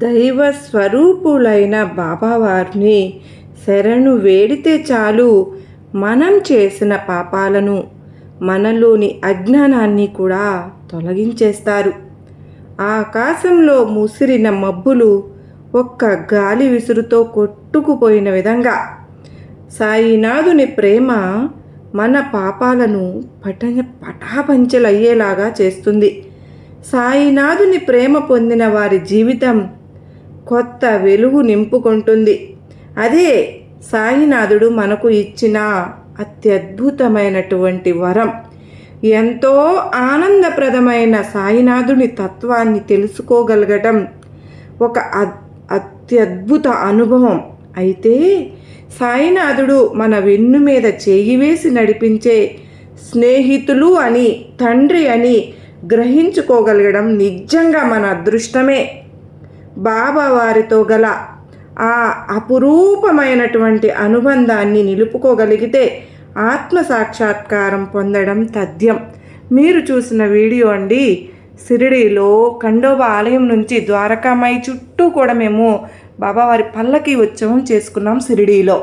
దైవ స్వరూపులైన బాబావారిని శరణు వేడితే చాలు మనం చేసిన పాపాలను, మనలోని అజ్ఞానాన్ని కూడా తొలగించేస్తారు. ఆకాశంలో ముసిరిన మబ్బులు ఒక్క గాలి విసురుతో కొట్టుకుపోయిన విధంగా సాయినాథుని ప్రేమ మన పాపాలను పటాపంచలయ్యేలాగా చేస్తుంది. సాయినాథుని ప్రేమ పొందిన వారి జీవితం కొత్త వెలుగు నింపుకుంటుంది. అదే సాయినాథుడు మనకు ఇచ్చిన అత్యద్భుతమైనటువంటి వరం. ఎంతో ఆనందప్రదమైన సాయినాథుని తత్వాన్ని తెలుసుకోగలగటం ఒక అత్యద్భుత అనుభవం. అయితే సాయినాథుడు మన వెన్ను మీద చేయి వేసి నడిపించే స్నేహితులు అని, తండ్రి అని గ్రహించుకోగలగడం నిజంగా మన అదృష్టమే. బాబా వారితో గల ఆ అపురూపమైనటువంటి అనుబంధాన్ని నిలుపుకోగలిగితే ఆత్మ సాక్షాత్కారం పొందడం తథ్యం. మీరు చూసిన వీడియో అండి, షిరిడీలో ఖండోబా ఆలయం నుంచి ద్వారకామాయి చుట్టూ కూడా మేము బాబావారి పల్లకి ఉత్సవం చేసుకున్నాం షిరిడీలో.